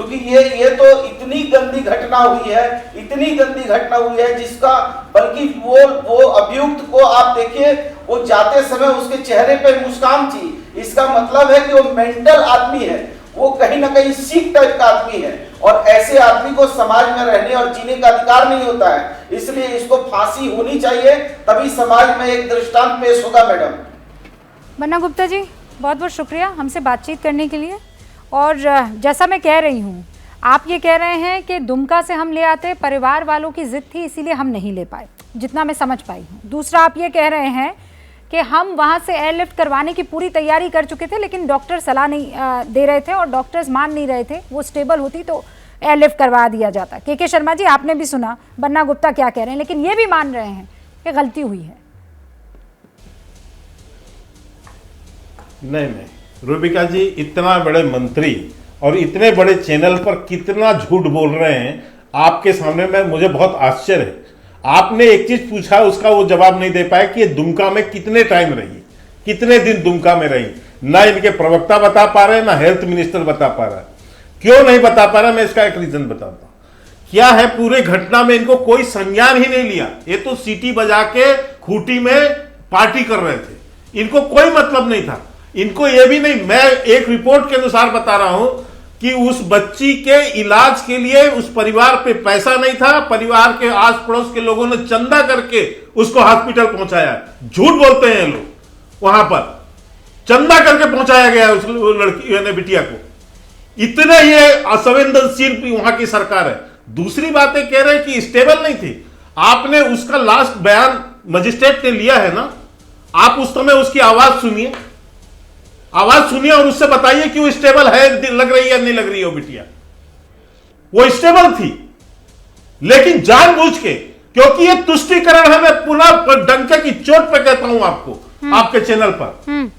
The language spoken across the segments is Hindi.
क्योंकि ये तो इतनी गंदी घटना हुई है, इतनी गंदी घटना हुई है जिसका, बल्कि वो अभियुक्त को आप देखिए, वो जाते समय उसके चेहरे पे मुस्कान थी। इसका मतलब है कि वो मेंटल आदमी है, वो कहीं ना कहीं सीख टाइप का आदमी है, और ऐसे आदमी को समाज में रहने और जीने का अधिकार नहीं होता है। इसलिए इसको फांसी होनी चाहिए, तभी समाज में एक दृष्टांत पेश होगा। मैडम बन्ना गुप्ता जी, बहुत बहुत शुक्रिया हमसे बातचीत करने के लिए। और जैसा मैं कह रही हूँ, आप ये कह रहे हैं कि दुमका से हम ले आते, परिवार वालों की जिद थी इसीलिए हम नहीं ले पाए, जितना मैं समझ पाई हूँ। दूसरा, आप ये कह रहे हैं कि हम वहाँ से एयरलिफ्ट करवाने की पूरी तैयारी कर चुके थे, लेकिन डॉक्टर सलाह नहीं दे रहे थे और डॉक्टर्स मान नहीं रहे थे। वो स्टेबल होती तो एयरलिफ्ट करवा दिया जाता। के शर्मा जी, आपने भी सुना बन्ना गुप्ता क्या कह रहे हैं, लेकिन ये भी मान रहे हैं कि गलती हुई है। नहीं, रूबिका जी, इतना बड़े मंत्री और इतने बड़े चैनल पर कितना झूठ बोल रहे हैं आपके सामने में, मुझे बहुत आश्चर्य है। आपने एक चीज पूछा, उसका वो जवाब नहीं दे पाए कि ये दुमका में कितने टाइम रही, कितने दिन दुमका में रही। ना इनके प्रवक्ता बता पा रहे, ना हेल्थ मिनिस्टर बता पा रहा है। क्यों नहीं बता पा रहा, मैं इसका एक रीजन बताता हूं। क्या है, पूरे घटना में इनको कोई संज्ञान ही नहीं लिया। ये तो सीटी बजा के खूंटी में पार्टी कर रहे थे, इनको कोई मतलब नहीं था। इनको ये भी नहीं, मैं एक रिपोर्ट के अनुसार बता रहा हूं कि उस बच्ची के इलाज के लिए उस परिवार पे पैसा नहीं था। परिवार के आस पड़ोस के लोगों ने चंदा करके उसको हॉस्पिटल पहुंचाया। झूठ बोलते हैं लोग, वहां पर चंदा करके पहुंचाया गया उस लड़की यानी बिटिया को। इतने ये असंवेदनशील वहां की सरकार है। दूसरी बातें कह रहे हैं कि स्टेबल नहीं थी। आपने उसका लास्ट बयान मजिस्ट्रेट ने लिया है ना, आप उस समय उसकी आवाज सुनिए, और उससे बताइए कि वो स्टेबल है, लग रही है नहीं लग रही है। बिटिया वो स्टेबल थी, लेकिन जानबूझ के, क्योंकि ये तुष्टीकरण है, मैं पुनः डंके की चोट पे कहता हूं आपको, आपके चैनल पर,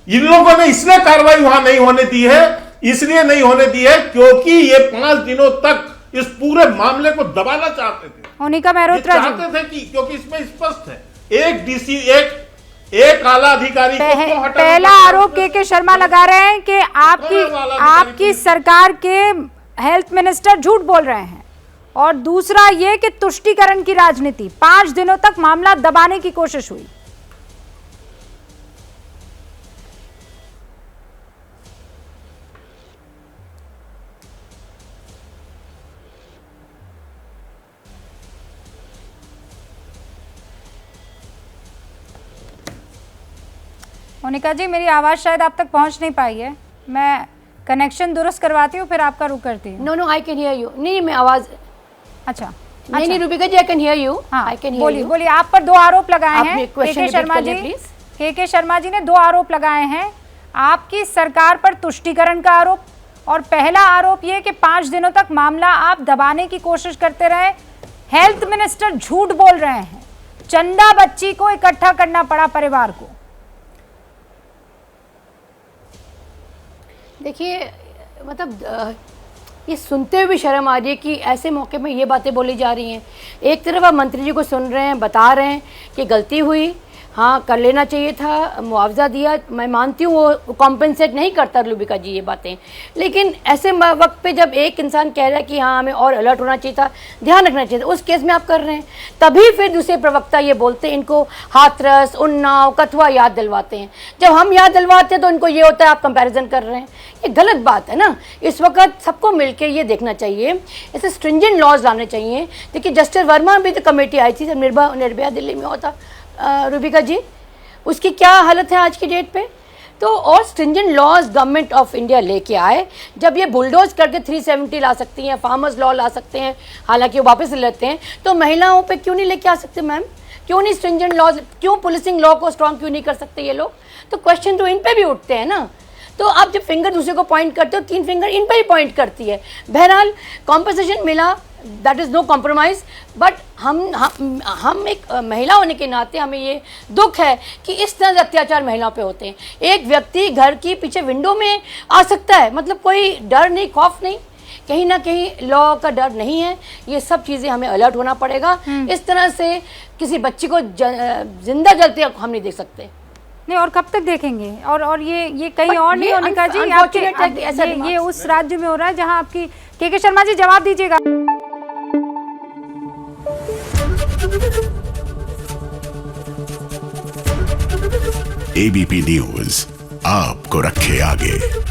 इन लोगों ने इसलिए कार्रवाई वहां नहीं होने दी है, इसलिए नहीं होने दी है क्योंकि ये 5 दिनों तक इस पूरे मामले को दबाना चाहते थे। मोनिका मेहरोत्रा जी चाहते थे कि, क्योंकि इसमें स्पष्ट है, एक डीसी एक आला अधिकारी को हटाना। पहला आरोप के शर्मा लगा रहे हैं कि आपकी सरकार के हेल्थ मिनिस्टर झूठ बोल रहे हैं, और दूसरा ये कि तुष्टीकरण की राजनीति, 5 दिनों तक मामला दबाने की कोशिश हुई। मोनिका जी, मेरी आवाज़ शायद आप तक पहुंच नहीं पाई है, मैं कनेक्शन दुरुस्त करवाती हूँ फिर आपका रुक करती हूँ। No I can hear you. नहीं, मैं आवाज़, अच्छा नहीं Rubika ji, I can hear you. हाँ, आई कैन हियर यू। बोलिए। आप पर 2 आरोप लगाए हैं के शर्मा जी ने 2 आरोप लगाए हैं आपकी सरकार पर, तुष्टीकरण का आरोप, और पहला आरोप ये कि 5 दिनों तक मामला आप दबाने की कोशिश करते रहे। हेल्थ मिनिस्टर झूठ बोल रहे हैं, चंदा बच्ची को इकट्ठा करना पड़ा परिवार को। देखिए, मतलब ये सुनते हुए भी शर्म आ रही है कि ऐसे मौके में ये बातें बोली जा रही हैं। एक तरफ आप मंत्री जी को सुन रहे हैं, बता रहे हैं कि गलती हुई, हाँ कर लेना चाहिए था, मुआवजा दिया, मैं मानती हूँ वो कॉम्पेंसेट नहीं करता रूबिका जी ये बातें, लेकिन ऐसे वक्त पे जब एक इंसान कह रहा है कि हाँ हमें और अलर्ट होना चाहिए था, ध्यान रखना चाहिए था, उस केस में आप कर रहे हैं। तभी फिर दूसरे प्रवक्ता ये बोलते हैं, इनको हाथरस, उन्नाव, कथुआ याद दिलवाते हैं। जब हम याद दिलवाते हैं तो इनको ये होता है आप कंपेरिजन कर रहे हैं। ये गलत बात है ना। इस वक्त सबको मिलकर ये देखना चाहिए, ऐसे स्ट्रिंजेंट लॉज लाने चाहिए। देखिए, जस्टिस वर्मा भी तो कमेटी आई थी जब निर्भया दिल्ली में होता, रूबिका जी, उसकी क्या हालत है आज की डेट पे। तो और stringent laws government of India लेके आए, जब ये बुलडोज करके 370 ला सकती हैं, फार्मर्स लॉ ला सकते हैं, हालांकि वो वापस ले लेते हैं, तो महिलाओं पे क्यों नहीं लेके आ सकते मैम? क्यों नहीं स्ट्रिंजेंट लॉज, क्यों पुलिसिंग लॉ को स्ट्रॉन्ग क्यों नहीं कर सकते ये लोग? तो क्वेश्चन तो इन पे भी उठते हैं ना। तो आप जब फिंगर दूसरे को पॉइंट करते हो, 3 फिंगर इन पर ही पॉइंट करती है। बहरहाल कॉम्पनसेशन मिला, that is no compromise, but हम एक महिला होने के नाते हमें ये दुख है कि इस तरह से अत्याचार महिलाओं पे होते हैं। एक व्यक्ति घर की पीछे विंडो में आ सकता है, मतलब कोई डर नहीं, खौफ नहीं, कहीं ना कहीं लॉ का डर नहीं है। ये सब चीज़ें हमें अलर्ट होना पड़ेगा। इस तरह से किसी बच्ची को जिंदा जलते हम नहीं देख सकते। नहीं, और कब तक देखेंगे? और ये कहीं और नहीं होने का जी, ये उस राज्य में हो रहा है जहां आपकी के शर्मा जी जवाब दीजिएगा। एबीपी न्यूज आपको रखे आगे।